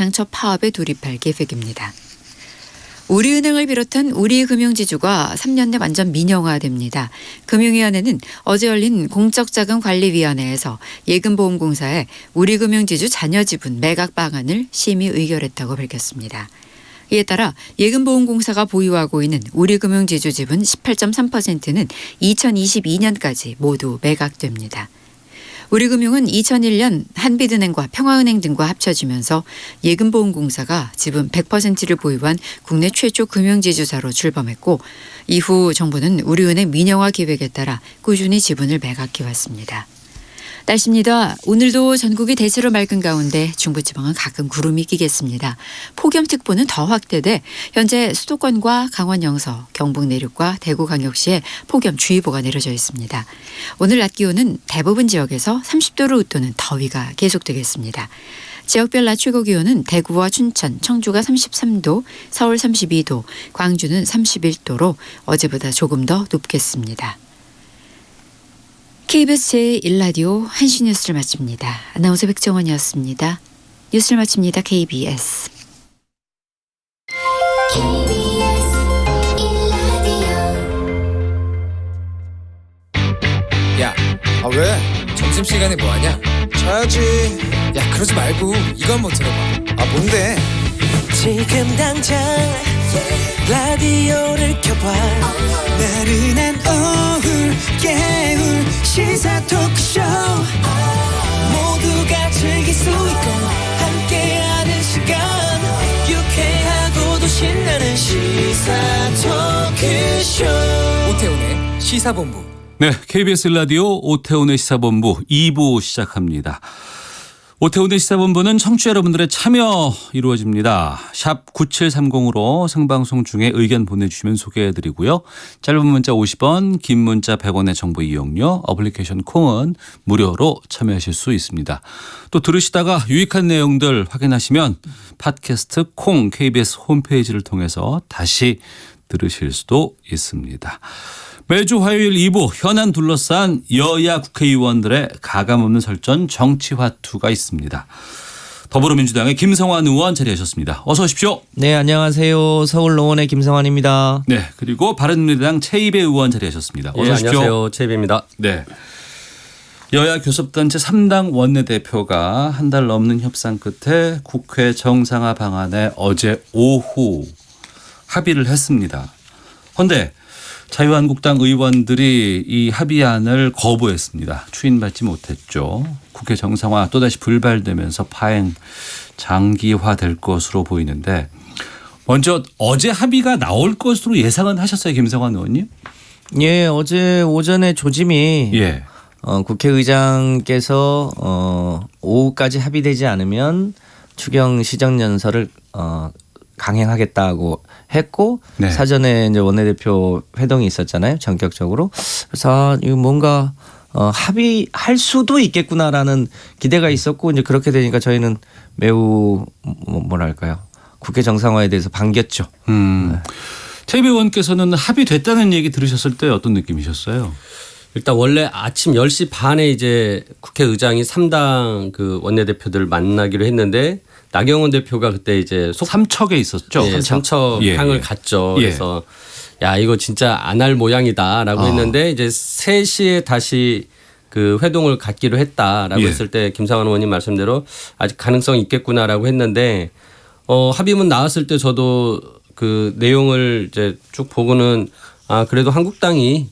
가상처 파업에 돌입할 계획입니다. 우리은행을 비롯한 우리 금융지주가 3년 내 완전 민영화됩니다. 금융위원회는 어제 열린 공적자금관리위원회에서 예금보험공사의 우리금융지주 자녀지분 매각 방안을 심의 의결했다고 밝혔습니다. 이에 따라 예금보험공사가 보유하고 있는 우리금융지주 지분 18.3%는 2022년까지 모두 매각됩니다. 우리금융은 2001년 한빛은행과 평화은행 등과 합쳐지면서 예금보험공사가 지분 100%를 보유한 국내 최초 금융지주사로 출범했고 이후 정부는 우리은행 민영화 계획에 따라 꾸준히 지분을 매각해왔습니다. 날씨입니다. 오늘도 전국이 대체로 맑은 가운데 중부지방은 가끔 구름이 끼겠습니다. 폭염특보는 더 확대돼 현재 수도권과 강원 영서, 경북 내륙과 대구광역시에 폭염주의보가 내려져 있습니다. 오늘 낮 기온은 대부분 지역에서 30도를 웃도는 더위가 계속되겠습니다. 지역별 낮 최고 기온은 대구와 춘천, 청주가 33도, 서울 32도, 광주는 31도로 어제보다 조금 더 높겠습니다. KBS 제1라디오 한시 뉴스를 마칩니다. 아나운서 백정원이었습니다. 뉴스를 마칩니다. KBS. 야, 왜? 점심시간에 뭐하냐? 자야지. 야, 그러지 말고 이거 한번 들어봐. 뭔데? 지금 당장 라디오를 켜봐. 나른한 오후 깨울 시사 토크쇼. 모두가 즐길 수 있고 함께하는 시간. 유쾌하고도 신나는 시사 토크쇼. 오태훈의 시사본부. 네, KBS 라디오 오태훈의 시사본부 2부 시작합니다. 오태훈의 시사본부는 청취자 여러분들의 참여 이루어집니다. 샵 9730으로 생방송 중에 의견 보내주시면 소개해드리고요. 짧은 문자 50원, 긴 문자 100원의 정보 이용료, 어플리케이션 콩은 무료로 참여하실 수 있습니다. 또 들으시다가 유익한 내용들 확인하시면 팟캐스트 콩 KBS 홈페이지를 통해서 다시 들으실 수도 있습니다. 매주 화요일 2부 현안 둘러싼 여야 국회의원들의 가감없는 설전 정치화투가 있습니다. 더불어민주당의 김성환 의원 자리하셨습니다. 어서 오십시오. 네, 안녕하세요. 서울 노원의 김성환입니다. 네, 그리고 바른미래당 최이배 의원 자리하셨습니다. 어서 오십시오. 안녕하세요. 최이배입니다. 네, 여야 교섭단체 3당 원내대표가 한 달 넘는 협상 끝에 국회 정상화 방안에 어제 오후 합의를 했습니다. 그런데 자유한국당 의원들이 이 합의안을 거부했습니다. 추인받지 못했죠. 국회 정상화 또다시 불발되면서 파행 장기화될 것으로 보이는데 먼저 어제 합의가 나올 것으로 예상은 하셨어요, 김성환 의원님? 예, 어제 오전에 조짐이 예. 국회의장께서 오후까지 합의되지 않으면 추경 시정연설을 강행하겠다고 했고 네. 사전에 이제 원내대표 회동이 있었잖아요. 전격적으로. 그래서 이거 뭔가 합의할 수도 있겠구나라는 기대가 있었고 이제 그렇게 되니까 저희는 매우 뭐랄까요. 국회 정상화에 대해서 반겼죠. 최이배 의원께서는 합의됐다는 얘기 들으셨을 때 어떤 느낌이셨어요? 일단 원래 아침 10시 반에 이제 국회의장이 3당 그 원내대표들을 만나기로 했는데 나경원 대표가 그때 이제 삼척에 있었죠. 예, 삼척항을 갔죠. 그래서 야 이거 진짜 안 할 모양이다라고 했는데 이제 3시에 다시 그 회동을 갖기로 했다라고 했을 때 김상환 의원님 말씀대로 아직 가능성이 있겠구나라고 했는데 합의문 나왔을 때 저도 그 내용을 이제 쭉 보고는 그래도 한국당이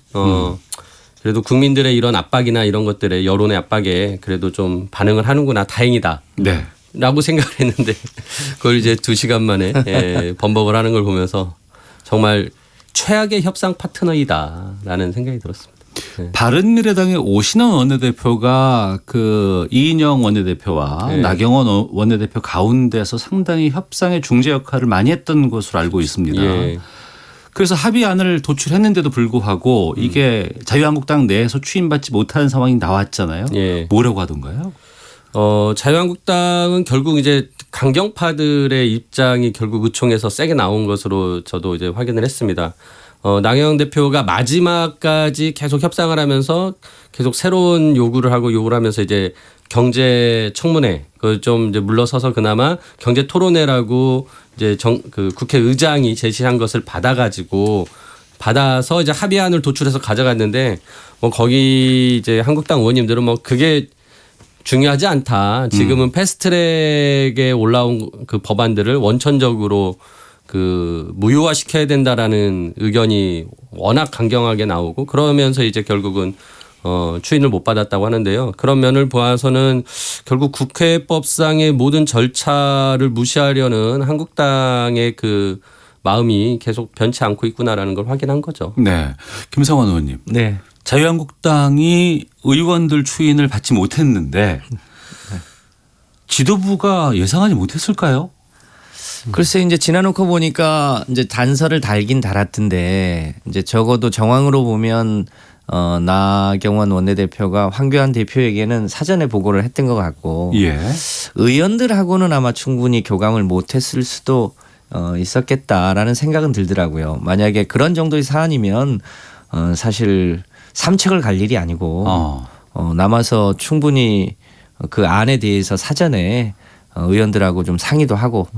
그래도 국민들의 이런 압박이나 이런 것들에 여론의 압박에 그래도 좀 반응을 하는구나 다행이다. 네. 라고 생각을 했는데 그걸 이제 2시간 만에 번복을 하는 걸 보면서 정말 최악의 협상 파트너이다라는 생각이 들었습니다. 네. 바른미래당의 오신원 원내대표가 그 이인영 원내대표와 나경원 원내대표 가운데서 상당히 협상의 중재 역할을 많이 했던 것으로 알고 있습니다. 그래서 합의안을 도출했는데도 불구하고 이게 자유한국당 내에서 추인받지 못하는 상황이 나왔잖아요. 뭐라고 하던가요? 자유한국당은 결국 이제 강경파들의 입장이 결국 의총에서 세게 나온 것으로 저도 이제 확인을 했습니다. 나경원 대표가 마지막까지 계속 협상을 하면서 계속 새로운 요구를 하고 요구를 하면서 이제 경제 청문회 그 좀 이제 물러서서 그나마 경제 토론회라고 이제 그 국회의장이 제시한 것을 받아서 이제 합의안을 도출해서 가져갔는데 뭐 거기 이제 한국당 의원님들은 뭐 그게 중요하지 않다. 지금은 패스트트랙에 올라온 그 법안들을 원천적으로 그 무효화시켜야 된다라는 의견이 워낙 강경하게 나오고 그러면서 이제 결국은 추인을 못 받았다고 하는데요. 그런 면을 보아서는 결국 국회법상의 모든 절차를 무시하려는 한국당의 그 마음이 계속 변치 않고 있구나라는 걸 확인한 거죠. 네. 김성환 의원님. 네. 자유한국당이 의원들 추인을 받지 못했는데 지도부가 예상하지 못했을까요? 글쎄 이제 지나놓고 보니까 이제 단서를 달긴 달았던데 이제 적어도 정황으로 보면 나경원 원내대표가 황교안 대표에게는 사전에 보고를 했던 것 같고 예. 의원들하고는 아마 충분히 교감을 못했을 수도 있었겠다라는 생각은 들더라고요. 만약에 그런 정도의 사안이면 사실 삼척을 갈 일이 아니고 남아서 충분히 그 안에 대해서 사전에 의원들하고 좀 상의도 하고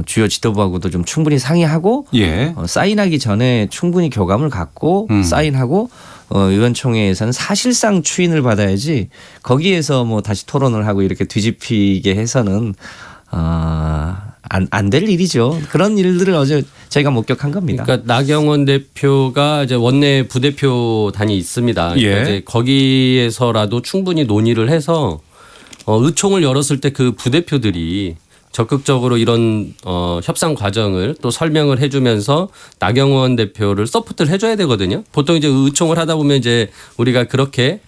주요 지도부하고도 좀 충분히 상의하고 예. 사인하기 전에 충분히 교감을 갖고 사인하고 의원총회에서는 사실상 추인을 받아야지 거기에서 뭐 다시 토론을 하고 이렇게 뒤집히게 해서는 안 될 일이죠. 그런 일들을 어제 저희가 목격한 겁니다. 그러니까 나경원 대표가 이제 원내 부대표단이 있습니다. 그러니까 예. 이제 거기에서라도 충분히 논의를 해서 의총을 열었을 때 그 부대표들이 적극적으로 이런 협상 과정을 또 설명을 해주면서 나경원 대표를 서포트를 해줘야 되거든요. 보통 이제 의총을 하다 보면 이제 우리가 그렇게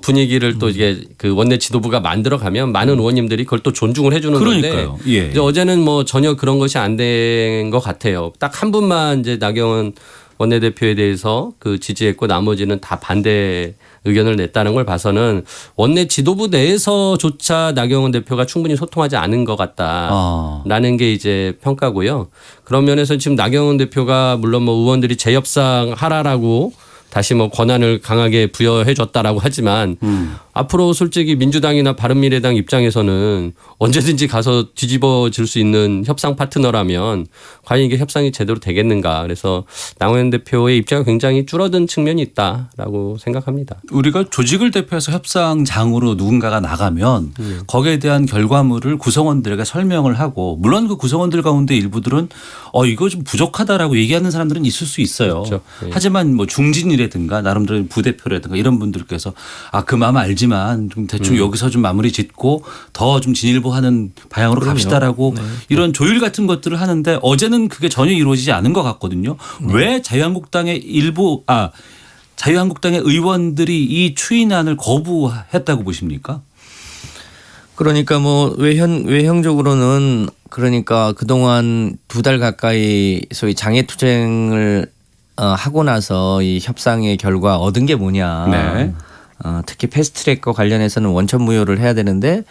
분위기를 또 이게 그 원내 지도부가 만들어가면 많은 의원님들이 그걸 또 존중을 해주는 그러니까요. 건데 예. 이제 어제는 뭐 전혀 그런 것이 안 된 것 같아요. 딱 한 분만 이제 나경원 원내대표에 대해서 그 지지했고 나머지는 다 반대 의견을 냈다는 걸 봐서는 원내 지도부 내에서조차 나경원 대표가 충분히 소통하지 않은 것 같다라는 게 이제 평가고요. 그런 면에서 지금 나경원 대표가 물론 뭐 의원들이 재협상하라라고 다시 뭐 권한을 강하게 부여해 줬다라고 하지만 앞으로 솔직히 민주당이나 바른미래당 입장에서는 언제든지 가서 뒤집어질 수 있는 협상 파트너라면 과연 이게 협상이 제대로 되겠는가. 그래서 나경원 대표의 입장이 굉장히 줄어든 측면이 있다라고 생각합니다. 우리가 조직을 대표해서 협상장으로 누군가가 나가면 거기에 대한 결과물을 구성원들에게 설명을 하고 물론 그 구성원들 가운데 일부들은 이거 좀 부족하다라고 얘기하는 사람들은 있을 수 있어요. 그렇죠. 예. 하지만 뭐 중진이라든가 나름대로 부대표라든가 이런 분들께서 그 마음 알지만 좀 대충 여기서 좀 마무리 짓고 더 좀 진일보하는 방향으로 갑시다라고 이런 조율 같은 것들을 하는데 어제는 그게 전혀 이루어지지 않은 것 같거든요. 왜 자유한국당의 자유한국당의 의원들이 이 추인안을 거부했다고 보십니까? 그러니까 뭐 외형적으로는 그러니까 그동안 2달 가까이 소위 장애투쟁을 하고 나서 이 협상의 결과 얻은 게 뭐냐. 네. 특히 패스트트랙과 관련해서는 원천 무효를 해야 되는데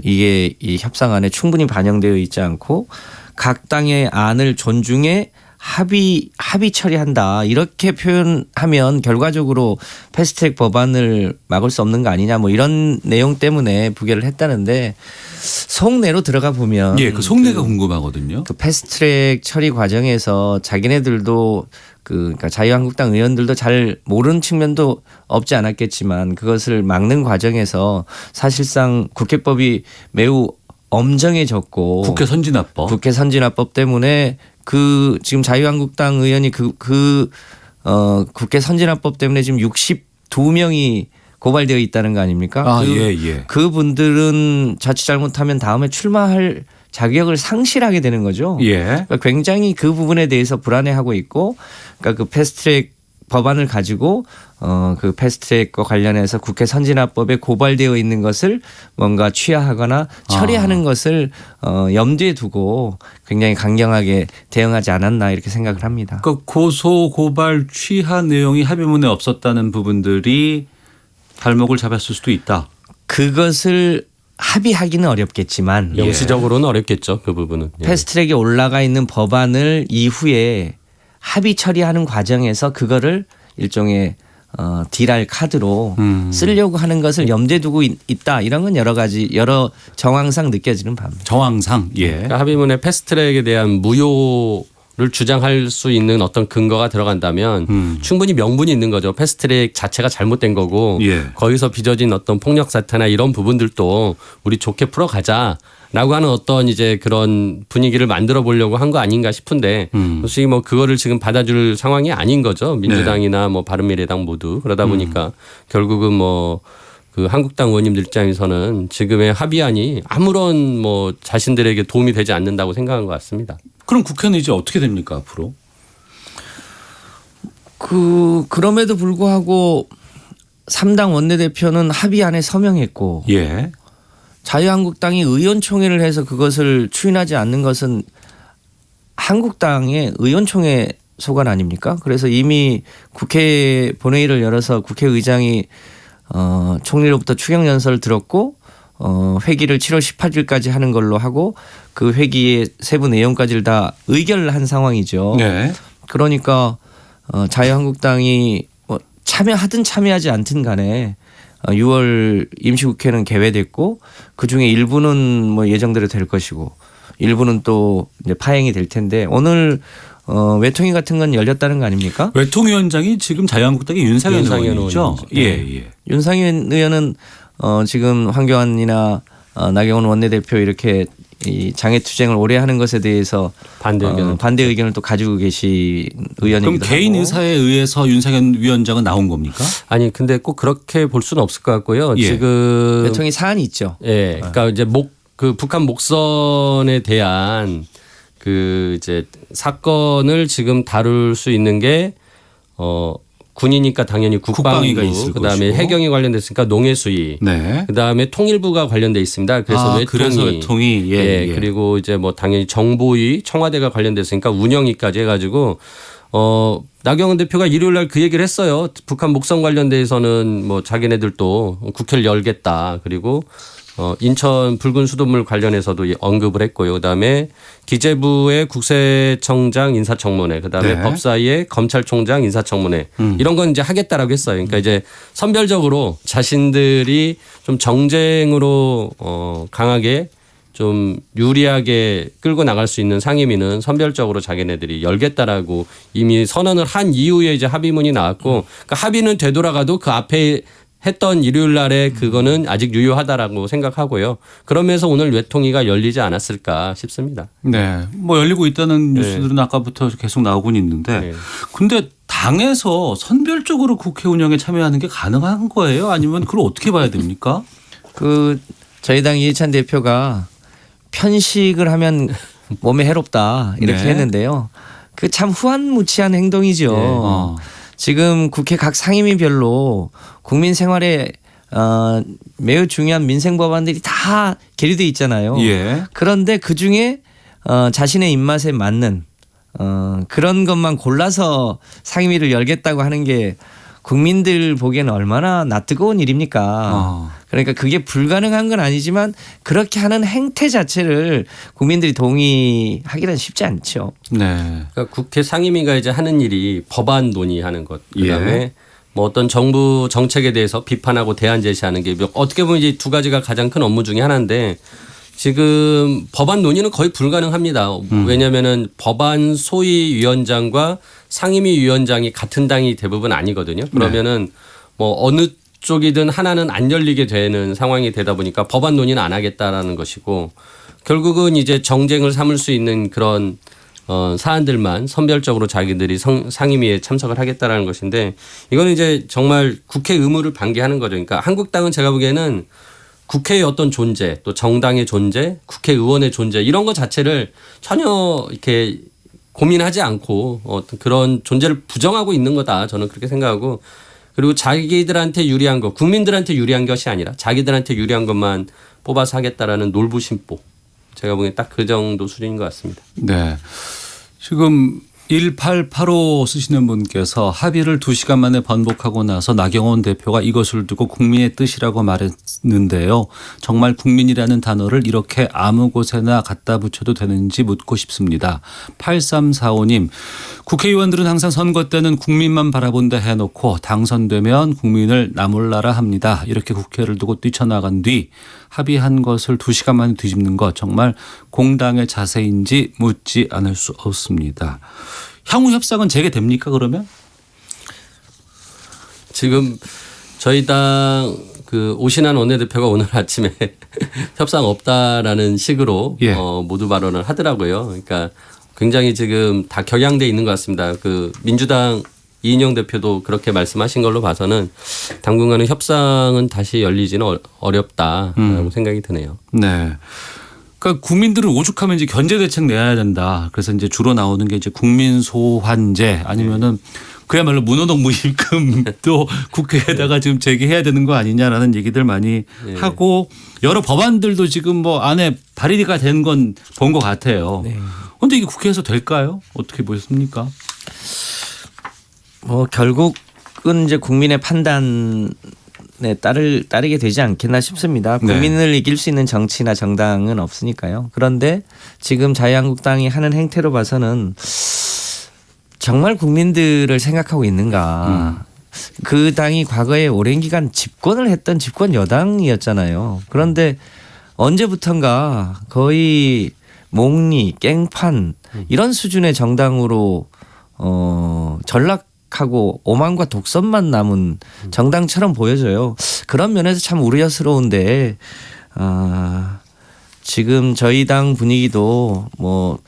이게 이 협상안에 충분히 반영되어 있지 않고 각 당의 안을 존중해 합의 처리한다 이렇게 표현하면 결과적으로 패스트트랙 법안을 막을 수 없는 거 아니냐 뭐 이런 내용 때문에 부결을 했다는데 속내로 들어가 보면 예, 그 속내가 궁금하거든요. 그 패스트트랙 처리 과정에서 자기네들도 그러니까 자유한국당 의원들도 잘 모르는 측면도 없지 않았겠지만 그것을 막는 과정에서 사실상 국회법이 매우 엄정해졌고 국회 선진화법 때문에 그 지금 자유한국당 의원이 국회 선진화법 때문에 지금 62명이 고발되어 있다는 거 아닙니까? 예. 그분들은 자칫 잘못하면 다음에 출마할 자격을 상실하게 되는 거죠. 예. 그러니까 굉장히 그 부분에 대해서 불안해하고 있고, 그러니까 그 패스트트랙 법안을 가지고 그 패스트트랙과 관련해서 국회 선진화법에 고발되어 있는 것을 뭔가 취하하거나 처리하는 것을 염두에 두고 굉장히 강경하게 대응하지 않았나 이렇게 생각을 합니다. 그 고소 고발 취하 내용이 합의문에 없었다는 부분들이 발목을 잡았을 수도 있다. 그것을 합의하기는 어렵겠지만 영시적으로는 어렵겠죠. 그 부분은. 예. 패스트트랙에 올라가 있는 법안을 이후에 합의 처리하는 과정에서 그거를 일종의 딜할 카드로 쓰려고 하는 것을 염두에 두고 있다. 이런 건 여러 정황상 느껴지는 바입니다. 정황상 예. 그러니까 합의문의 패스트트랙에 대한 무효를 주장할 수 있는 어떤 근거가 들어간다면 충분히 명분이 있는 거죠. 패스트트랙 자체가 잘못된 거고 예. 거기서 빚어진 어떤 폭력 사태나 이런 부분들도 우리 좋게 풀어가자라고 하는 어떤 이제 그런 분위기를 만들어 보려고 한 거 아닌가 싶은데 솔직히 뭐 그거를 지금 받아줄 상황이 아닌 거죠. 민주당이나 뭐 바른미래당 모두 그러다 보니까 결국은 뭐 그 한국당 의원님들 입장에서는 지금의 합의안이 아무런 뭐 자신들에게 도움이 되지 않는다고 생각한 것 같습니다. 그럼 국회는 이제 어떻게 됩니까 앞으로? 그럼에도 불구하고 3당 원내대표는 합의안에 서명했고 예. 자유한국당이 의원총회를 해서 그것을 추인하지 않는 것은 한국당의 의원총회 소관 아닙니까? 그래서 이미 국회 본회의를 열어서 국회의장이 총리로부터 추경연설을 들었고 회기를 7월 18일까지 하는 걸로 하고 그 회기의 세부 내용까지를 다 의결을 한 상황이죠. 네. 그러니까 자유한국당이 뭐 참여하든 참여하지 않든 간에 6월 임시국회는 개회됐고 그중에 일부는 뭐 예정대로 될 것이고 일부는 또 이제 파행이 될 텐데 오늘 외통위 같은 건 열렸다는 거 아닙니까? 외통위원장이 지금 자유한국당의 윤상현 의원이죠. 예, 예. 윤상현 의원은 지금 황교안이나 나경원 원내대표 이렇게 이 장애투쟁을 오래 하는 것에 대해서 반대 의견을 또 가지고 계신 의원이기도 그럼 개인 하고. 의사에 의해서 윤상현 위원장은 나온 겁니까? 아니 근데 꼭 그렇게 볼 수는 없을 것 같고요. 예. 지금 외통위 사안이 있죠. 예, 그러니까 이제 그 북한 목선에 대한 그 이제 사건을 지금 다룰 수 있는 게 군이니까 당연히 국방위가 국방부, 있을 그다음에 것이고. 해경이 관련됐으니까 농해수위, 네. 그다음에 통일부가 관련돼 있습니다. 그래서 그래서 외통위 예. 그리고 이제 뭐 당연히 정보위, 청와대가 관련됐으니까 운영위까지 해가지고 나경원 대표가 일요일 날 그 얘기를 했어요. 북한 목선 관련돼서는 뭐 자기네들도 국회를 열겠다. 그리고 인천 붉은 수돗물 관련해서도 언급을 했고요. 그다음에 기재부의 국세청장 인사청문회, 그다음에 네. 법사위의 검찰총장 인사청문회 이런 건 이제 하겠다라고 했어요. 그러니까 이제 선별적으로 자신들이 좀 정쟁으로 강하게 좀 유리하게 끌고 나갈 수 있는 상임위는 선별적으로 자기네들이 열겠다라고 이미 선언을 한 이후에 이제 합의문이 나왔고 그러니까 합의는 되돌아가도 그 앞에 했던 일요일 날에 그거는 아직 유효하다라고 생각하고요. 그러면서 오늘 외통위가 열리지 않았을까 싶습니다. 네. 뭐 열리고 있다는 뉴스들은 아까부터 계속 나오곤 있는데 네. 근데 당에서 선별적으로 국회 운영에 참여하는 게 가능한 거예요? 아니면 그걸 어떻게 봐야 됩니까? 저희 당 이해찬 대표가 편식을 하면 몸에 해롭다 이렇게 네. 했는데요. 그 참 후한무치한 행동이죠. 지금 국회 각 상임위별로 국민 생활에 매우 중요한 민생 법안들이 다 계류돼 있잖아요. 예. 그런데 그 중에 자신의 입맛에 맞는 그런 것만 골라서 상임위를 열겠다고 하는 게 국민들 보기에는 얼마나 낯뜨거운 일입니까? 그러니까 그게 불가능한 건 아니지만 그렇게 하는 행태 자체를 국민들이 동의하기는 쉽지 않죠. 네. 그러니까 국회 상임위가 이제 하는 일이 법안 논의하는 것, 그다음에 예. 뭐 어떤 정부 정책에 대해서 비판하고 대안 제시하는 게 어떻게 보면 이제 두 가지가 가장 큰 업무 중에 하나인데 지금 법안 논의는 거의 불가능합니다. 왜냐하면은 법안 소위위원장과 상임위 위원장이 같은 당이 대부분 아니거든요. 그러면은 뭐 어느 쪽이든 하나는 안 열리게 되는 상황이 되다 보니까 법안 논의는 안 하겠다라는 것이고 결국은 이제 정쟁을 삼을 수 있는 그런 사안들만 선별적으로 자기들이 상임위에 참석을 하겠다라는 것인데 이거는 이제 정말 국회 의무를 방기하는 거죠. 그러니까 한국당은 제가 보기에는 국회의 어떤 존재 또 정당의 존재 국회의원의 존재 이런 것 자체를 전혀 이렇게 고민하지 않고 어떤 그런 존재를 부정하고 있는 거다. 저는 그렇게 생각하고 그리고 자기들한테 유리한 것 국민들한테 유리한 것이 아니라 자기들한테 유리한 것만 뽑아서 하겠다라는 놀부심보 제가 보기엔 딱 그 정도 수준인 것 같습니다. 네. 지금 1885 쓰시는 분께서 합의를 2시간 만에 번복하고 나서 나경원 대표가 이것을 두고 국민의 뜻이라고 말했는데요. 정말 국민이라는 단어를 이렇게 아무 곳에나 갖다 붙여도 되는지 묻고 싶습니다. 8345님, 국회의원들은 항상 선거 때는 국민만 바라본다 해놓고 당선되면 국민을 나몰라라 합니다. 이렇게 국회를 두고 뛰쳐나간 뒤 합의한 것을 2시간 만에 뒤집는 것 정말 공당의 자세인지 묻지 않을 수 없습니다. 향후 협상은 재개됩니까 그러면? 지금 저희 당 그 오신환 원내대표가 오늘 아침에 협상 없다라는 식으로 예. 모두 발언을 하더라고요. 그러니까 굉장히 지금 다 격양돼 있는 것 같습니다. 그 민주당 이인영 대표도 그렇게 말씀하신 걸로 봐서는 당분간은 협상은 다시 열리지는 어렵다라고 생각이 드네요. 네. 그러니까 국민들은 오죽하면 이제 견제 대책 내야 된다. 그래서 이제 주로 나오는 게 이제 국민 소환제 아니면은 그야말로 문호동 무실금도 국회에다가 지금 제기해야 되는 거 아니냐라는 얘기들 많이 하고 여러 법안들도 지금 뭐 안에 발의가 된 건 본 것 같아요. 그런데 이게 국회에서 될까요? 어떻게 보셨습니까? 뭐 결국은 이제 국민의 판단에 따르게 되지 않겠나 싶습니다. 네. 국민을 이길 수 있는 정치나 정당은 없으니까요. 그런데 지금 자유한국당이 하는 행태로 봐서는 정말 국민들을 생각하고 있는가. 그 당이 과거에 오랜 기간 집권을 했던 집권 여당이었잖아요. 그런데 언제부턴가 거의 몽리, 깽판 이런 수준의 정당으로 전락하고 오만과 독선만 남은 정당처럼 보여져요. 그런 면에서 참 우려스러운데 지금 저희 당 분위기도 뭐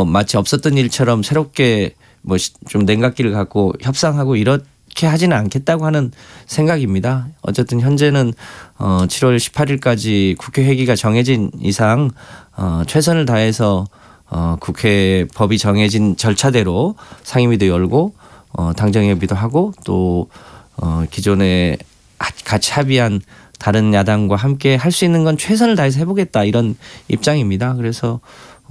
마치 없었던 일처럼 새롭게 뭐 좀 냉각기를 갖고 협상하고 이렇게 하지는 않겠다고 하는 생각입니다. 어쨌든 현재는 7월 18일까지 국회 회기가 정해진 이상 최선을 다해서 국회 법이 정해진 절차대로 상임위도 열고 당정협의도 하고 또 기존에 같이 합의한 다른 야당과 함께 할 수 있는 건 최선을 다해서 해보겠다 이런 입장입니다. 그래서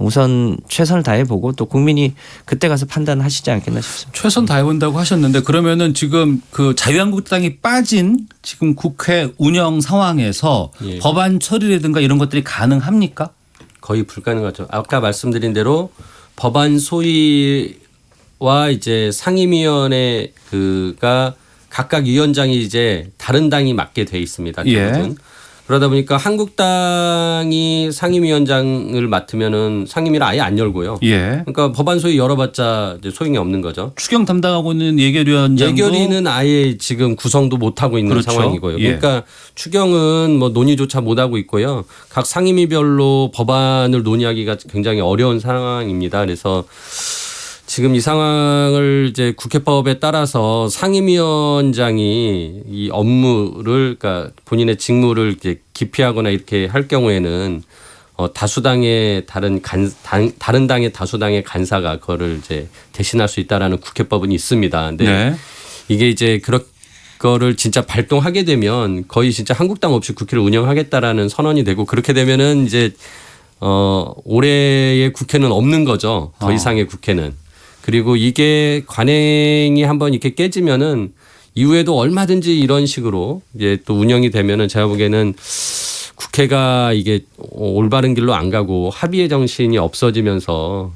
우선 최선을 다해보고 또 국민이 그때 가서 판단하시지 않겠나 싶습니다. 최선 다해본다고 하셨는데 그러면은 지금 그 자유한국당이 빠진 지금 국회 운영 상황에서 예. 법안 처리라든가 이런 것들이 가능합니까? 거의 불가능하죠. 아까 말씀드린 대로 법안 소위와 이제 상임위원회 그가 각각 위원장이 이제 다른 당이 맡게 돼 있습니다. 대부분. 그러다 보니까 한국당이 상임위원장을 맡으면은 상임위를 아예 안 열고요. 예. 그러니까 법안 소위 열어봤자 이제 소용이 없는 거죠. 추경 담당하고 있는 예결위원장도 예결위는 아예 지금 구성도 못 하고 있는 그렇죠. 상황이고요. 예. 그러니까 추경은 뭐 논의조차 못 하고 있고요. 각 상임위별로 법안을 논의하기가 굉장히 어려운 상황입니다. 그래서 지금 이 상황을 이제 국회법에 따라서 상임위원장이 이 업무를 그러니까 본인의 직무를 이제 기피하거나 이렇게 할 경우에는 다수당의 다른 당의 다수당의 간사가 그거를 이제 대신할 수 있다라는 국회법은 있습니다. 근데 네. 이게 이게 그거를 진짜 발동하게 되면 거의 진짜 한국당 없이 국회를 운영하겠다라는 선언이 되고 그렇게 되면은 이제 올해의 국회는 없는 거죠. 더 이상의 국회는. 그리고 이게 관행이 한번 이렇게 깨지면은 이후에도 얼마든지 이런 식으로 이제 또 운영이 되면은 제가 보기에는 국회가 이게 올바른 길로 안 가고 합의의 정신이 없어지면서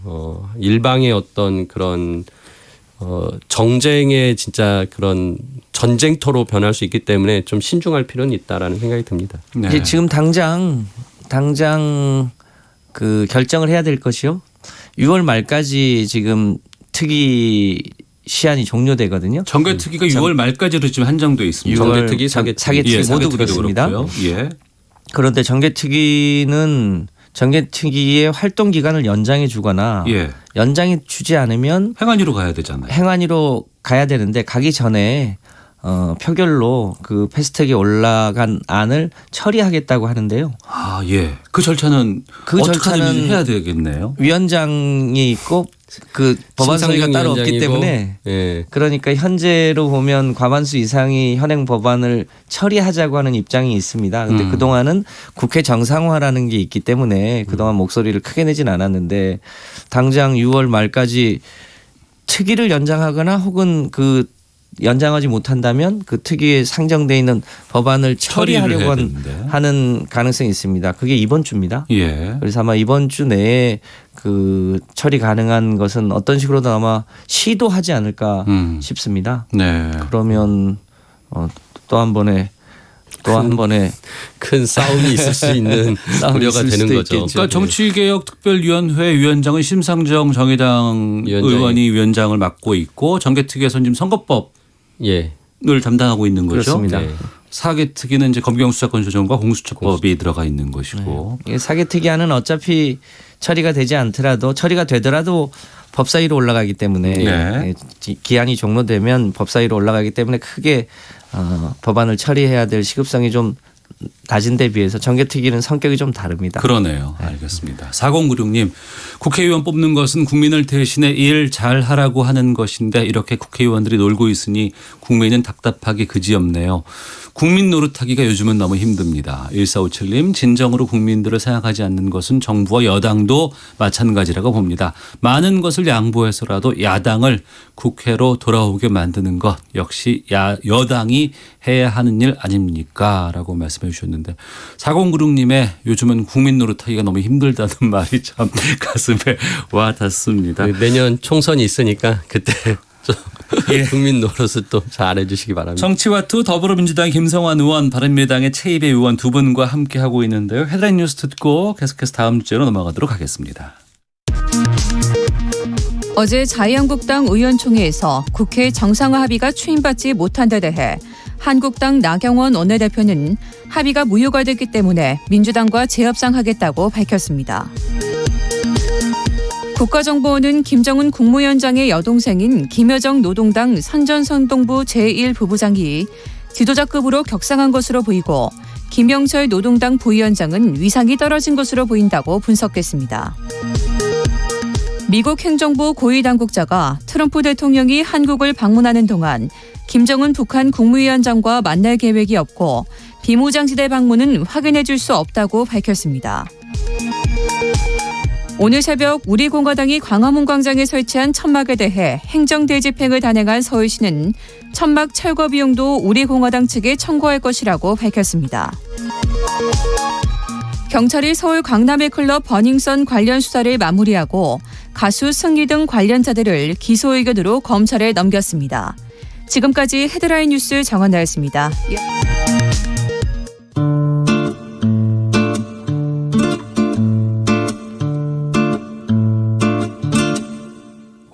일방의 어떤 그런 정쟁의 진짜 그런 전쟁터로 변할 수 있기 때문에 좀 신중할 필요는 있다라는 생각이 듭니다. 네. 이제 지금 당장 그 결정을 해야 될 것이요. 6월 말까지 지금 특위 시한이 종료되거든요. 정개특위가 6월 말까지로 지금 한정돼 있습니다. 정개특위, 사개특위. 사개특위 모두 사개특위도 그렇습니다. 그렇고요. 예. 그런데 정개특위의 활동 기간을 연장해 주거나 예. 연장해 주지 않으면 행안위로 가야 되잖아요. 행안위로 가야 되는데 가기 전에 표결로 그 패스트트랙에 올라간 안을 처리하겠다고 하는데요. 아, 예. 그 절차는 그 어떻게 절차는 해야 되겠네요. 위원장이 있고 그 법안 소위가 따로 없기 때문에 예. 그러니까 현재로 보면 과반수 이상이 현행 법안을 처리하자고 하는 입장이 있습니다. 그런데 그동안은 국회 정상화라는 게 있기 때문에 그동안 목소리를 크게 내진 않았는데 당장 6월 말까지 특위를 연장하거나 혹은 그 연장하지 못한다면 그 특위에 상정돼 있는 법안을 처리를 해야 처리하려고 되는데. 하는 가능성이 있습니다. 그게 이번 주입니다. 예. 그래서 아마 이번 주 내에 그 처리 가능한 것은 어떤 식으로든 아마 시도하지 않을까 싶습니다. 네. 그러면 또 한 번에 큰 싸움이 있을 수 있는 싸움이 우려가 있을 되는 수도 거죠. 있겠죠. 그러니까 정치개혁특별위원회 위원장은 심상정 정의당 위원장이. 의원이 위원장을 맡고 있고 정개특위에서는 지금 선거법을 예. 담당하고 있는 거죠. 그렇습니다. 네. 사개특위는 이제 검경수사권 조정과 공수처법이 들어가 있는 것이고. 이 사개특위안은 어차피 처리가 되지 않더라도 처리가 되더라도 법사위로 올라가기 때문에 네. 기한이 종료되면 법사위로 올라가기 때문에 크게 법안을 처리해야 될 시급성이 좀 낮은 데 비해서 정개특위는 성격이 좀 다릅니다. 그러네요. 알겠습니다. 4096님, 국회의원 뽑는 것은 국민을 대신해 일 잘하라고 하는 것인데 이렇게 국회의원들이 놀고 있으니 국민은 답답하기 그지없네요. 국민 노릇하기가 요즘은 너무 힘듭니다. 1457님, 진정으로 국민들을 생각하지 않는 것은 정부와 여당도 마찬가지라고 봅니다. 많은 것을 양보해서라도 야당을 국회로 돌아오게 만드는 것 역시 여당이 해야 하는 일 아닙니까? 라고 말씀해 주셨는데 4096님의 요즘은 국민 노릇하기가 너무 힘들다는 말이 참 가슴에 와 닿습니다. 내년 총선이 있으니까 그때 좀 국민 노릇을 또 잘해 주시기 바랍니다. 정치와투 더불어민주당의 김성환 의원, 바른미래당의 최이배 의원 두 분과 함께하고 있는데요. 헤드라인 뉴스 듣고 계속해서 다음 주제로 넘어가도록 하겠습니다. 어제 자유한국당 의원총회에서 국회 정상화 합의가 추인받지 못한 데 대해 한국당 나경원 원내대표는 합의가 무효가 됐기 때문에 민주당과 재협상하겠다고 밝혔습니다. 국가정보원은 김정은 국무위원장의 여동생인 김여정 노동당 선전선동부 제1부부장이 지도자급으로 격상한 것으로 보이고 김영철 노동당 부위원장은 위상이 떨어진 것으로 보인다고 분석했습니다. 미국 행정부 고위 당국자가 트럼프 대통령이 한국을 방문하는 동안 김정은 북한 국무위원장과 만날 계획이 없고 비무장지대 방문은 확인해 줄 수 없다고 밝혔습니다. 오늘 새벽 우리공화당이 광화문 광장에 설치한 천막에 대해 행정대집행을 단행한 서울시는 천막 철거 비용도 우리공화당 측에 청구할 것이라고 밝혔습니다. 경찰이 서울 강남의 클럽 버닝썬 관련 수사를 마무리하고 가수 승리 등 관련자들을 기소 의견으로 검찰에 넘겼습니다. 지금까지 헤드라인 뉴스 정원나였습니다.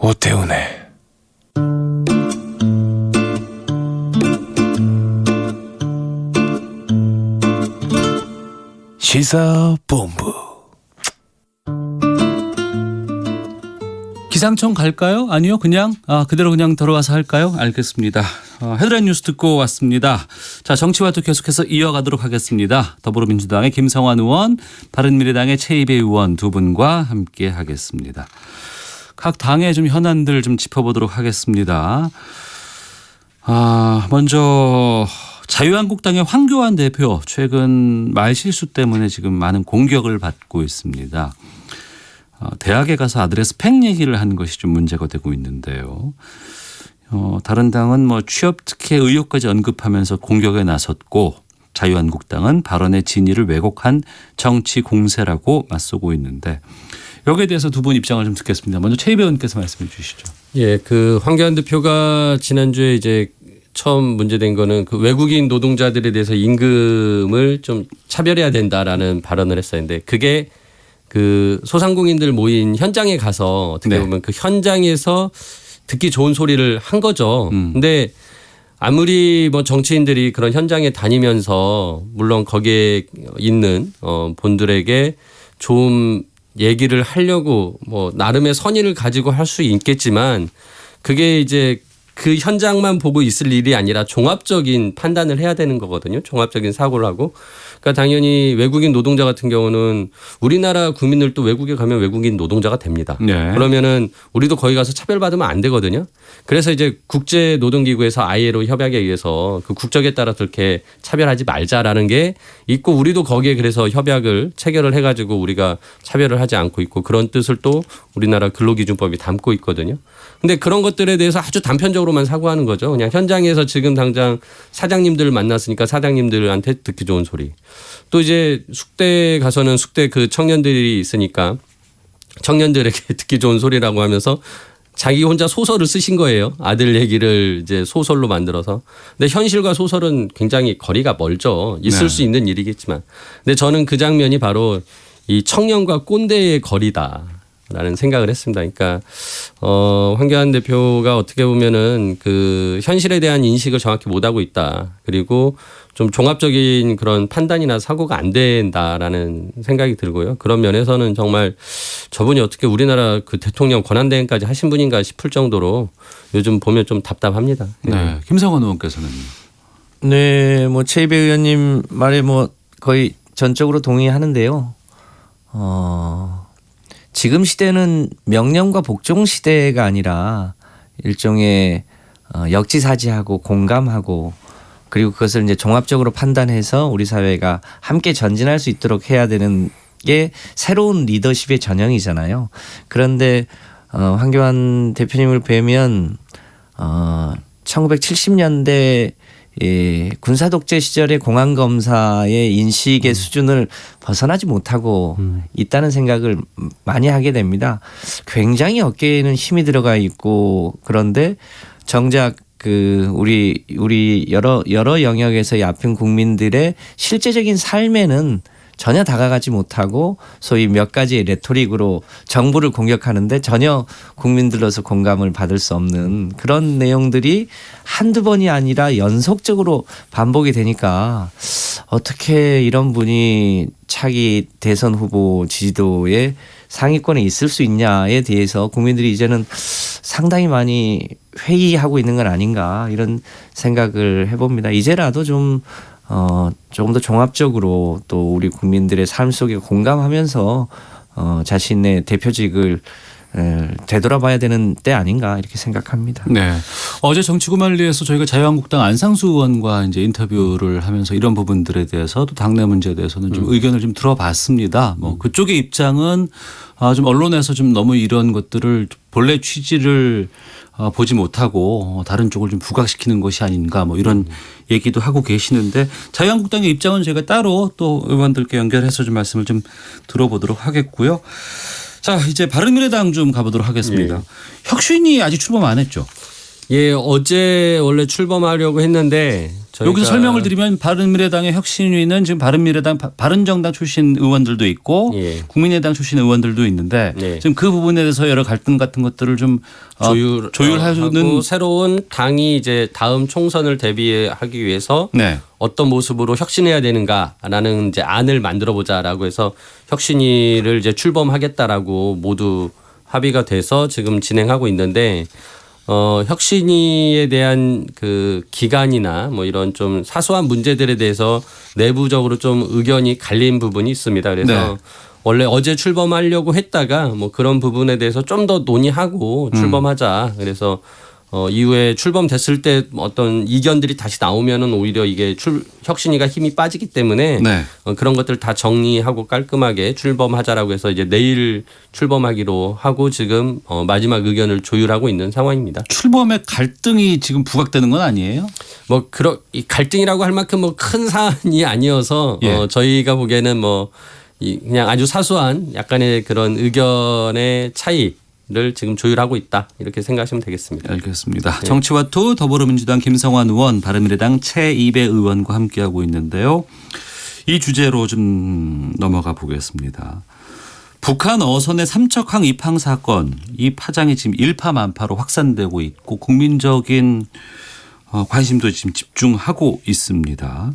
오태훈의 시사본부. 기상청 갈까요? 아니요. 그냥 그대로 그냥 들어가서 할까요? 알겠습니다. 헤드라인 뉴스 듣고 왔습니다. 자, 정치와투 계속해서 이어가도록 하겠습니다. 더불어민주당의 김성환 의원, 바른미래당의 최이배 의원 두 분과 함께 하겠습니다. 각 당의 좀 현안들 좀 짚어보도록 하겠습니다. 먼저 자유한국당의 황교안 대표 최근 말실수 때문에 지금 많은 공격을 받고 있습니다. 대학에 가서 아들의 스펙 얘기를 한 것이 좀 문제가 되고 있는데요. 다른 당은 뭐 취업 특혜 의혹까지 언급하면서 공격에 나섰고 자유한국당은 발언의 진위를 왜곡한 정치 공세라고 맞서고 있는데 여기에 대해서 두 분 입장을 좀 듣겠습니다. 먼저 최이배 의원께서 말씀해 주시죠. 예, 그 황교안 대표가 지난주에 이제 처음 문제된 거는 그 외국인 노동자들에 대해서 임금을 좀 차별해야 된다라는 발언을 했었는데 그게 그 소상공인들 모인 현장에 가서 어떻게 보면 그 현장에서 듣기 좋은 소리를 한 거죠. 근데 아무리 뭐 정치인들이 그런 현장에 다니면서 물론 거기에 있는 분들에게 좀 얘기를 하려고 뭐 나름의 선의를 가지고 할 수 있겠지만 그게 이제 그 현장만 보고 있을 일이 아니라 종합적인 판단을 해야 되는 거거든요. 종합적인 사고를 하고. 그러니까 그러니까 당연히 외국인 노동자 같은 경우는 우리나라 국민들도 외국에 가면 외국인 노동자가 됩니다. 네. 그러면은 우리도 거기 가서 차별받으면 안 되거든요. 그래서 이제 국제노동기구에서 ILO 협약에 의해서 그 국적에 따라서 이렇게 차별하지 말자라는 게 있고 우리도 거기에 그래서 협약을 체결을 해가지고 우리가 차별을 하지 않고 있고 그런 뜻을 또 우리나라 근로기준법이 담고 있거든요. 근데 그런 것들에 대해서 아주 단편적으로만 사고하는 거죠. 그냥 현장에서 지금 당장 사장님들을 만났으니까 사장님들한테 듣기 좋은 소리. 또 이제 숙대에 가서는 숙대 그 청년들이 있으니까 청년들에게 듣기 좋은 소리라고 하면서 자기 혼자 소설을 쓰신 거예요. 아들 얘기를 이제 소설로 만들어서. 근데 현실과 소설은 굉장히 거리가 멀죠. 있을 수 있는 일이겠지만. 근데 저는 그 장면이 바로 이 청년과 꼰대의 거리다라는 생각을 했습니다. 그러니까 황교안 대표가 어떻게 보면은 그 현실에 대한 인식을 정확히 못하고 있다. 그리고 좀 종합적인 그런 판단이나 사고가 안 된다라는 생각이 들고요. 그런 면에서는 정말 저분이 어떻게 우리나라 그 대통령 권한대행까지 하신 분인가 싶을 정도로 요즘 보면 좀 답답합니다. 네. 김성환 의원께서는. 네, 뭐 최이배 의원님 말에 뭐 거의 전적으로 동의하는데요. 지금 시대는 명령과 복종 시대가 아니라 일종의 역지사지하고 공감하고 그리고 그것을 이제 종합적으로 판단해서 우리 사회가 함께 전진할 수 있도록 해야 되는 게 새로운 리더십의 전형이잖아요. 그런데 황교안 대표님을 뵈면 1970년대 군사 독재 시절의 공안 검사의 인식의 수준을 벗어나지 못하고 있다는 생각을 많이 하게 됩니다. 굉장히 어깨에는 힘이 들어가 있고 그런데 정작 그 우리 여러 영역에서의 아픈 국민들의 실제적인 삶에는 전혀 다가가지 못하고 소위 몇 가지의 레토릭으로 정부를 공격하는데 전혀 국민들로서 공감을 받을 수 없는 그런 내용들이 한두 번이 아니라 연속적으로 반복이 되니까 어떻게 이런 분이 차기 대선 후보 지지도에 상위권에 있을 수 있냐에 대해서 국민들이 이제는 상당히 많이 회의하고 있는 건 아닌가 이런 생각을 해봅니다. 이제라도 조금 더 종합적으로 또 우리 국민들의 삶 속에 공감하면서 자신의 대표직을 되돌아봐야 되는 때 아닌가 이렇게 생각합니다. 네. 어제 정치구말리에서 저희가 자유한국당 안상수 의원과 이제 인터뷰를 하면서 이런 부분들에 대해서 또 당내 문제에 대해서는 좀 의견을 좀 들어봤습니다. 뭐 그쪽의 입장은 좀 언론에서 좀 너무 이런 것들을 본래 취지를 보지 못하고 다른 쪽을 좀 부각시키는 것이 아닌가 뭐 이런 얘기도 하고 계시는데 자유한국당의 입장은 저희가 따로 또 의원들께 연결해서 좀 말씀을 좀 들어보도록 하겠고요. 자, 이제 바른미래당 좀 가보도록 하겠습니다. 예. 혁신이 아직 출범 안 했죠? 예, 어제 원래 출범하려고 했는데 여기서 설명을 드리면 바른미래당의 혁신위는 지금 바른정당 출신 의원들도 있고 예. 국민의당 출신 의원들도 있는데 네. 지금 그 부분에 대해서 여러 갈등 같은 것들을 좀 조율하는 새로운 당이 이제 다음 총선을 대비하기 위해서 네. 어떤 모습으로 혁신해야 되는가라는 이제 안을 만들어 보자라고 해서 혁신위를 이제 출범하겠다라고 모두 합의가 돼서 지금 진행하고 있는데 혁신위에 대한 그 기간이나 뭐 이런 좀 사소한 문제들에 대해서 내부적으로 좀 의견이 갈린 부분이 있습니다. 그래서 네. 원래 어제 출범하려고 했다가 뭐 그런 부분에 대해서 좀 더 논의하고 출범하자. 그래서 이후에 출범됐을 때 어떤 이견들이 다시 나오면은 오히려 이게 혁신위가 힘이 빠지기 때문에 네. 그런 것들 다 정리하고 깔끔하게 출범하자라고 해서 이제 내일 출범하기로 하고 지금 마지막 의견을 조율하고 있는 상황입니다. 출범의 갈등이 지금 부각되는 건 아니에요? 뭐 이 갈등이라고 할 만큼 뭐 큰 사안이 아니어서 예. 저희가 보기에는 뭐 그냥 아주 사소한 약간의 그런 의견의 차이를 지금 조율하고 있다 이렇게 생각하시면 되겠습니다. 알겠습니다. 정치와투 더불어민주당 김성환 의원, 바른미래당 최이배 의원과 함께하고 있는데요. 이 주제로 좀 넘어가 보겠습니다. 북한 어선의 삼척항 입항 사건, 이 파장이 지금 일파만파로 확산되고 있고 국민적인 관심도 지금 집중하고 있습니다.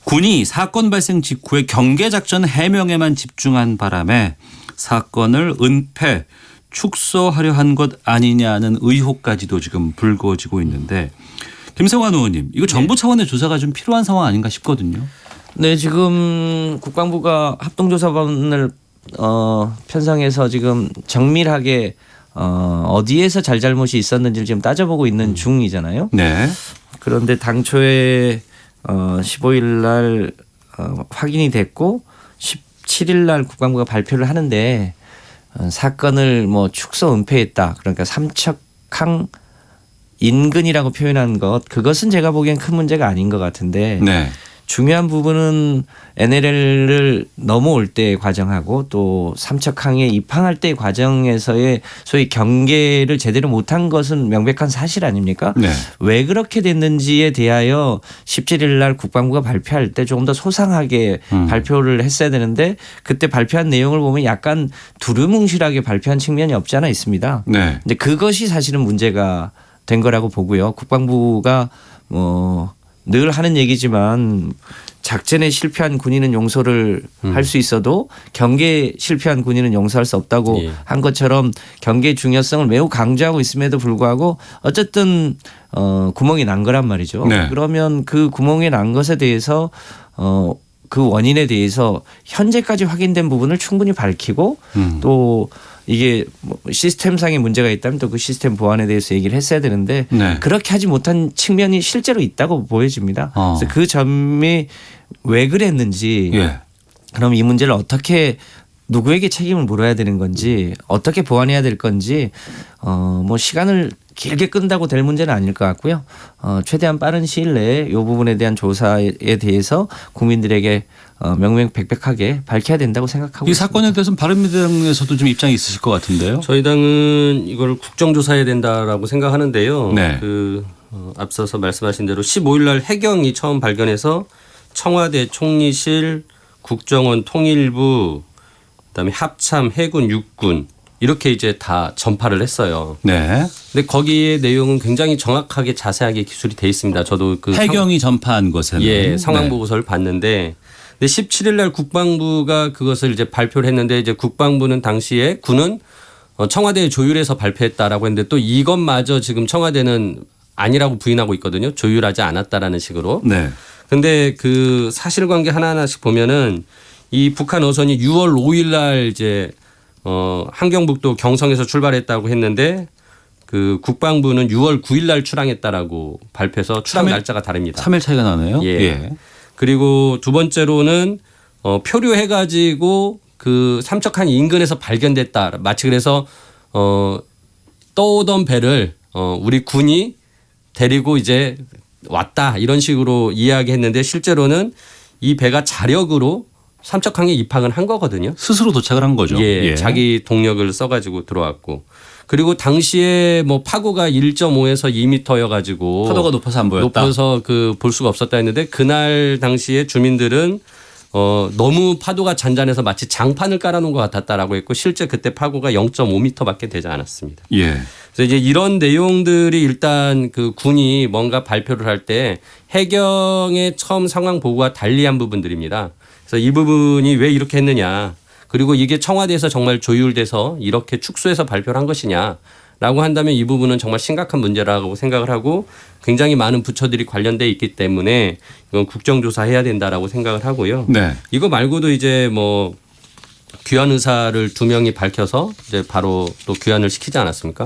군이 사건 발생 직후에 경계작전 해명에만 집중한 바람에 사건을 은폐, 축소하려 한 것 아니냐는 의혹까지도 지금 불거지고 있는데 김성환 의원님, 이거 정부 차원의 조사가 좀 필요한 상황 아닌가 싶거든요. 네, 지금 국방부가 합동조사반을 편성해서 지금 정밀하게 어디에서 잘잘못이 있었는지를 지금 따져보고 있는 중이잖아요. 네. 그런데 당초에 15일 날 확인이 됐고 17일 날 국방부가 발표를 하는데 사건을 뭐 축소 은폐했다. 그러니까 삼척항 인근이라고 표현한 것 그것은 제가 보기엔 큰 문제가 아닌 것 같은데 네. 중요한 부분은 NLL을 넘어올 때의 과정하고 또 삼척항에 입항할 때의 과정에서의 소위 경계를 제대로 못한 것은 명백한 사실 아닙니까? 네. 왜 그렇게 됐는지에 대하여 17일 날 국방부가 발표할 때 조금 더 소상하게 발표를 했어야 되는데 그때 발표한 내용을 보면 약간 두루뭉실하게 발표한 측면이 없지 않아 있습니다. 네. 근데 그것이 사실은 문제가 된 거라고 보고요. 국방부가 늘 하는 얘기지만 작전에 실패한 군인은 용서를 할 수 있어도 경계에 실패한 군인은 용서할 수 없다고 예. 한 것처럼 경계의 중요성을 매우 강조하고 있음에도 불구하고 어쨌든 구멍이 난 거란 말이죠. 네. 그러면 그 구멍이 난 것에 대해서 그 원인에 대해서 현재까지 확인된 부분을 충분히 밝히고 또 이게 뭐 시스템상의 문제가 있다면 또 그 시스템 보완에 대해서 얘기를 했어야 되는데 네. 그렇게 하지 못한 측면이 실제로 있다고 보여집니다. 그래서 그 점이 왜 그랬는지 예. 그럼 이 문제를 어떻게 누구에게 책임을 물어야 되는 건지 어떻게 보완해야 될 건지 뭐 시간을 길게 끈다고 될 문제는 아닐 것 같고요. 최대한 빠른 시일 내에 이 부분에 대한 조사에 대해서 국민들에게 명명백백하게 밝혀야 된다고 생각하고 이 있습니다. 사건에 대해서는 바른미래당에서도 좀 입장이 있으실 것 같은데요. 저희 당은 이걸 국정조사해야 된다라고 생각하는데요. 네. 앞서서 말씀하신 대로 15일 날 해경이 처음 발견해서 청와대 총리실, 국정원 통일부, 그다음에 합참, 해군, 육군 이렇게 이제 다 전파를 했어요. 네. 근데 거기에 내용은 굉장히 정확하게 자세하게 기술이 돼 있습니다. 저도 그 해경이 전파한 것에는 상황 네. 보고서를 봤는데 근데 17일 날 국방부가 그것을 이제 발표를 했는데 이제 국방부는 당시에 군은 청와대에 조율해서 발표했다라고 했는데 또 이것마저 지금 청와대는 아니라고 부인하고 있거든요. 조율하지 않았다라는 식으로. 네. 근데 그 사실관계 하나하나씩 보면은 이 북한 어선이 6월 5일 날 이제 함경북도 경성에서 출발했다고 했는데 그 국방부는 6월 9일 날 출항했다라고 발표해서 출항 3일? 날짜가 다릅니다. 3일 차이가 나네요. 예. 그리고 두 번째로는 표류해가지고 그 삼척항 인근에서 발견됐다. 마치 그래서 떠오던 배를 우리 군이 데리고 이제 왔다 이런 식으로 이야기했는데 실제로는 이 배가 자력으로 삼척항에 입항을 한 거거든요. 스스로 도착을 한 거죠. 예, 자기 동력을 써가지고 들어왔고 그리고 당시에 뭐 파고가 1.5에서 2m여가지고 파도가 높아서 안 보였다. 높아서 그 볼 수가 없었다 했는데 그날 당시에 주민들은 너무 파도가 잔잔해서 마치 장판을 깔아놓은 것 같았다라고 했고 실제 그때 파고가 0.5m밖에 되지 않았습니다. 예. 그래서 이제 이런 내용들이 일단 그 군이 뭔가 발표를 할 때 해경의 처음 상황 보고와 달리한 부분들입니다. 그래서 이 부분이 왜 이렇게 했느냐. 그리고 이게 청와대에서 정말 조율돼서 이렇게 축소해서 발표를 한 것이냐라고 한다면 이 부분은 정말 심각한 문제라고 생각을 하고 굉장히 많은 부처들이 관련돼 있기 때문에 이건 국정조사해야 된다라고 생각을 하고요. 네. 이거 말고도 이제 뭐 귀환 의사를 2명이 밝혀서 이제 바로 또 귀환을 시키지 않았습니까?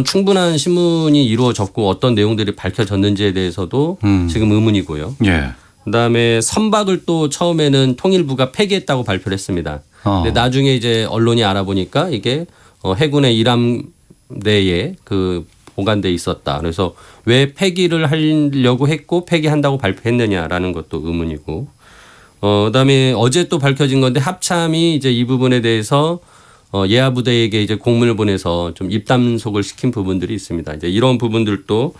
충분한 신문이 이루어졌고 어떤 내용들이 밝혀졌는지에 대해서도 지금 의문이고요. 예. 그다음에 선박을 또 처음에는 통일부가 폐기했다고 발표를 했습니다. 근데 나중에 이제 언론이 알아보니까 이게 해군의 일함대에 그 보관돼 있었다. 그래서 왜 폐기를 하려고 했고 폐기한다고 발표했느냐라는 것도 의문이고. 그다음에 어제 또 밝혀진 건데 합참이 이제 이 부분에 대해서 예하 부대에게 이제 공문을 보내서 좀 입단속을 시킨 부분들이 있습니다. 이제 이런 부분들도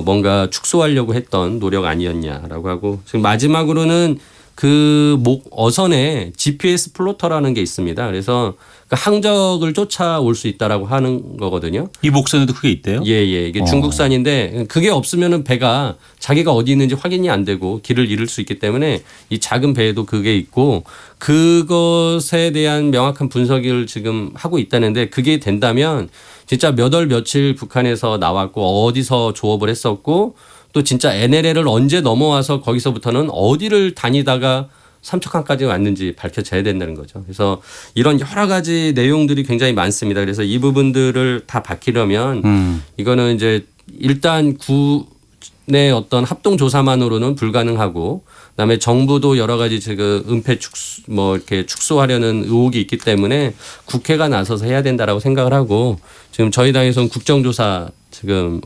뭔가 축소하려고 했던 노력 아니었냐라고 하고 지금 마지막으로는 그 어선에 GPS 플로터라는 게 있습니다. 그래서 그 항적을 쫓아올 수 있다라고 하는 거거든요. 이 목선에도 그게 있대요? 예. 이게 중국산인데 그게 없으면은 배가 자기가 어디 있는지 확인이 안 되고 길을 잃을 수 있기 때문에 이 작은 배에도 그게 있고 그것에 대한 명확한 분석을 지금 하고 있다는데 그게 된다면 진짜 몇 월 며칠 북한에서 나왔고 어디서 조업을 했었고 또 진짜 NLL을 언제 넘어와서 거기서부터는 어디를 다니다가 삼척항까지 왔는지 밝혀져야 된다는 거죠. 그래서 이런 여러 가지 내용들이 굉장히 많습니다. 그래서 이 부분들을 다 밝히려면 이거는 이제 일단 군의 어떤 합동조사만으로는 불가능하고 그다음에 정부도 여러 가지 지금 은폐 축소 뭐 이렇게 축소하려는 의혹이 있기 때문에 국회가 나서서 해야 된다라고 생각을 하고 지금 저희 당에서는 국정조사 지금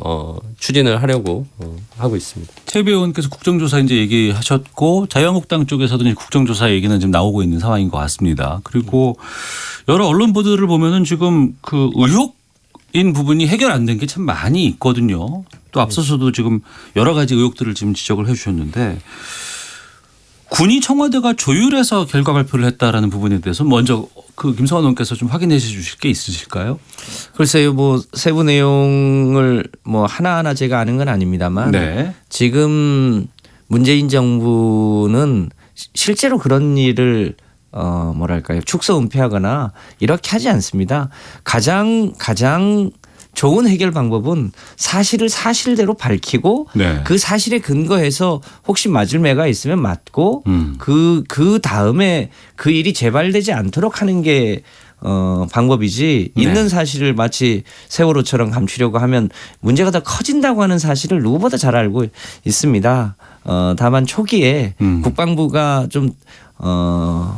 추진을 하려고 하고 있습니다. 최 의원께서 국정조사 이제 얘기하셨고 자유한국당 쪽에서도 이제 국정조사 얘기는 지금 나오고 있는 상황인 것 같습니다. 그리고 여러 언론 보도를 보면은 지금 그 의혹인 부분이 해결 안 된 게 참 많이 있거든요. 또 앞서서도 지금 여러 가지 의혹들을 지금 지적을 해 주셨는데 군이 청와대가 조율해서 결과 발표를 했다라는 부분에 대해서 먼저 그 김성환 의원께서 좀 확인해 주실 게 있으실까요? 글쎄요, 뭐 세부 내용을 뭐 하나하나 제가 아는 건 아닙니다만 네. 지금 문재인 정부는 실제로 그런 일을 뭐랄까요, 축소 은폐하거나 이렇게 하지 않습니다. 가장 좋은 해결 방법은 사실을 사실대로 밝히고 네. 그 사실에 근거해서 혹시 맞을 매가 있으면 맞고 그 다음에 그 일이 재발되지 않도록 하는 게 방법이지 네. 있는 사실을 마치 세월호처럼 감추려고 하면 문제가 더 커진다고 하는 사실을 누구보다 잘 알고 있습니다. 다만 초기에 국방부가 좀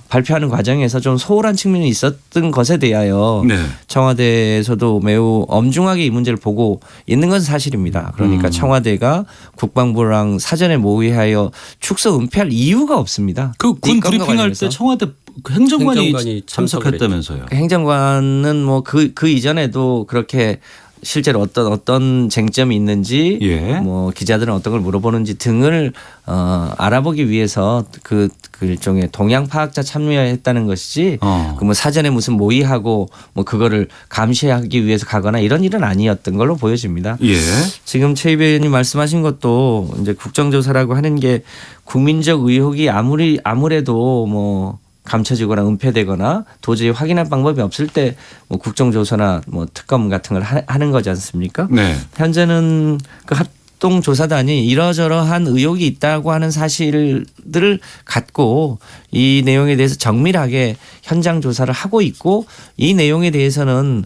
발표하는 과정에서 좀 소홀한 측면이 있었던 것에 대하여 네. 청와대에서도 매우 엄중하게 이 문제를 보고 있는 건 사실입니다. 그러니까 청와대가 국방부랑 사전에 모의하여 축소 은폐할 이유가 없습니다. 그 군 이 건과 브리핑할 관련해서. 때 청와대 행정관이 행정관이 참석을 참석했다면서요. 행정관은 뭐 그 이전에도 그렇게 실제로 어떤 쟁점이 있는지 예. 뭐 기자들은 어떤 걸 물어보는지 등을 알아보기 위해서 그 일종의 동향 파악자 참여했다는 것이지 그 뭐 사전에 무슨 모의하고 뭐 그거를 감시하기 위해서 가거나 이런 일은 아니었던 걸로 보여집니다. 예. 지금 최 의원님 말씀하신 것도 이제 국정조사라고 하는 게 국민적 의혹이 아무래도 뭐 감춰지거나 은폐되거나 도저히 확인할 방법이 없을 때 뭐 국정조사나 뭐 특검 같은 걸 하는 거지 않습니까? 네. 현재는 그 합동조사단이 이러저러한 의혹이 있다고 하는 사실들을 갖고 이 내용에 대해서 정밀하게 현장 조사를 하고 있고 이 내용에 대해서는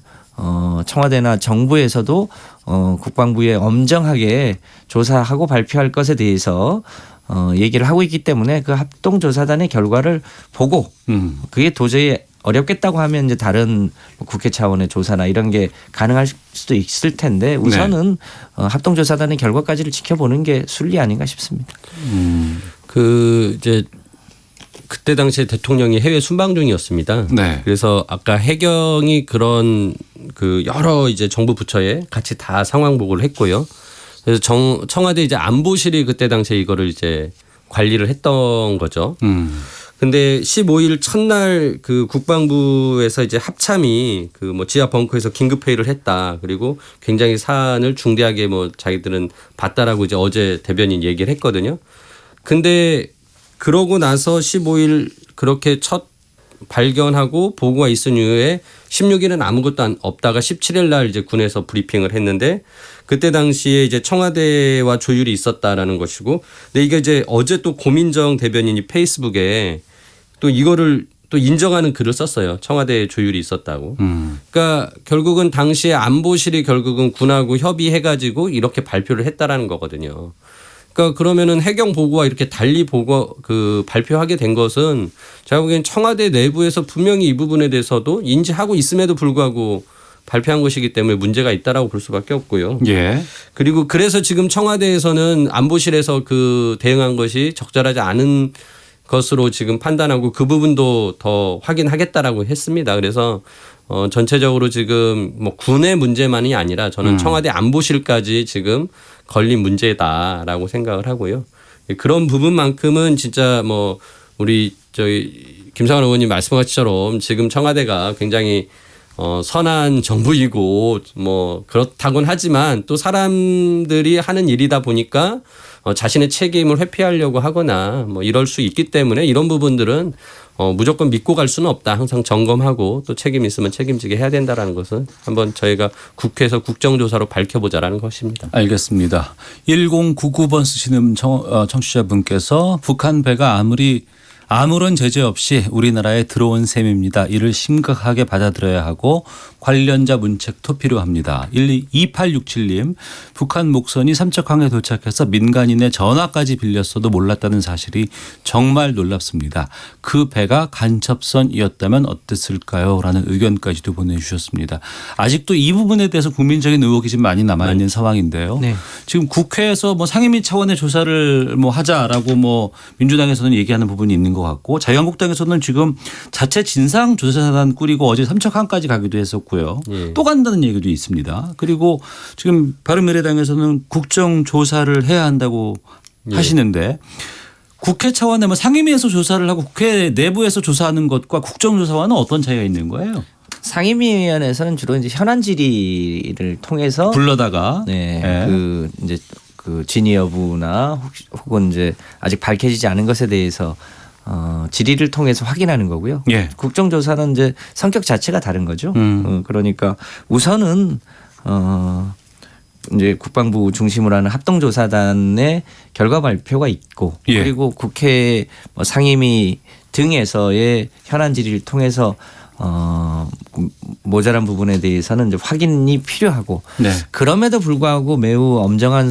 청와대나 정부에서도 국방부에 엄정하게 조사하고 발표할 것에 대해서 얘기를 하고 있기 때문에 그 합동조사단의 결과를 보고 그게 도저히 어렵겠다고 하면 이제 다른 국회 차원의 조사나 이런 게 가능할 수도 있을 텐데 우선은 합동조사단의 결과까지를 지켜보는 게 순리 아닌가 싶습니다. 그 이제 그때 당시에 대통령이 해외 순방 중이었습니다. 네. 그래서 아까 해경이 그런 그 여러 이제 정부 부처에 같이 다 상황 보고를 했고요. 그래서 청와대 이제 안보실이 그때 당시에 이거를 이제 관리를 했던 거죠. 근데 15일 첫날 그 국방부에서 이제 합참이 그 뭐 지하 벙커에서 긴급 회의를 했다. 그리고 굉장히 사안을 중대하게 뭐 자기들은 봤다라고 이제 어제 대변인 얘기를 했거든요. 근데 그러고 나서 15일 그렇게 첫 발견하고 보고가 있은 이후에 16일은 아무것도 없다가 17일 날 이제 군에서 브리핑을 했는데 그때 당시에 이제 청와대와 조율이 있었다라는 것이고 근데 이게 이제 어제 또 고민정 대변인이 페이스북에 또 이거를 또 인정하는 글을 썼어요. 청와대에 조율이 있었다고. 그러니까 결국은 당시에 안보실이 결국은 군하고 협의해가지고 이렇게 발표를 했다라는 거거든요. 그러니까 그러면은 해경 보고와 이렇게 달리 보고 그 발표하게 된 것은 제가 보기엔 청와대 내부에서 분명히 이 부분에 대해서도 인지하고 있음에도 불구하고 발표한 것이기 때문에 문제가 있다라고 볼 수밖에 없고요. 예. 그리고 그래서 지금 청와대에서는 안보실에서 그 대응한 것이 적절하지 않은 것으로 지금 판단하고 그 부분도 더 확인하겠다라고 했습니다. 그래서 전체적으로 지금 뭐 군의 문제만이 아니라 저는 청와대 안보실까지 지금 걸린 문제다라고 생각을 하고요. 그런 부분만큼은 진짜 뭐 우리 저희 김상환 의원님 말씀하신 것처럼 지금 청와대가 굉장히 선한 정부이고 뭐 그렇다곤 하지만 또 사람들이 하는 일이다 보니까 자신의 책임을 회피하려고 하거나 뭐 이럴 수 있기 때문에 이런 부분들은 무조건 믿고 갈 수는 없다. 항상 점검하고 또 책임 있으면 책임지게 해야 된다라는 것은 한번 저희가 국회에서 국정조사로 밝혀보자라는 것입니다. 알겠습니다. 1099번 쓰시는 청취자분께서 북한 배가 아무런 제재 없이 우리나라에 들어온 셈입니다. 이를 심각하게 받아들여야 하고 관련자 문책도 필요합니다. 2867님 북한 목선이 삼척항에 도착해서 민간인의 전화까지 빌렸어도 몰랐다는 사실이 정말 놀랍습니다. 그 배가 간첩선이었다면 어땠을까요? 라는 의견까지도 보내주셨습니다. 아직도 이 부분에 대해서 국민적인 의혹이 좀 많이 남아있는 상황인데요. 네. 지금 국회에서 뭐 상임위 차원의 조사를 뭐 하자라고 뭐 민주당에서는 얘기하는 부분이 있는 것 같고 자유한국당에서는 지금 자체 진상조사단 꾸리고 어제 삼척항까지 가기도 했었고요. 예. 또 간다는 얘기도 있습니다. 그리고 지금 바른미래당에서는 국정조사를 해야 한다고 하시는데 국회 차원의 뭐 상임위에서 조사를 하고 국회 내부에서 조사하는 것과 국정조사와는 어떤 차이가 있는 거예요? 상임위원회에서는 주로 이제 현안 질의를 통해서 불러다가 네, 예. 그 이제 그 진위 여부나 혹은 이제 아직 밝혀지지 않은 것에 대해서 질의를 통해서 확인하는 거고요. 예. 국정조사는 이제 성격 자체가 다른 거죠. 그러니까 우선은 이제 국방부 중심으로 하는 합동조사단의 결과 발표가 있고 예. 그리고 국회 뭐 상임위 등에서의 현안 질의를 통해서 모자란 부분에 대해서는 이제 확인이 필요하고 네. 그럼에도 불구하고 매우 엄정한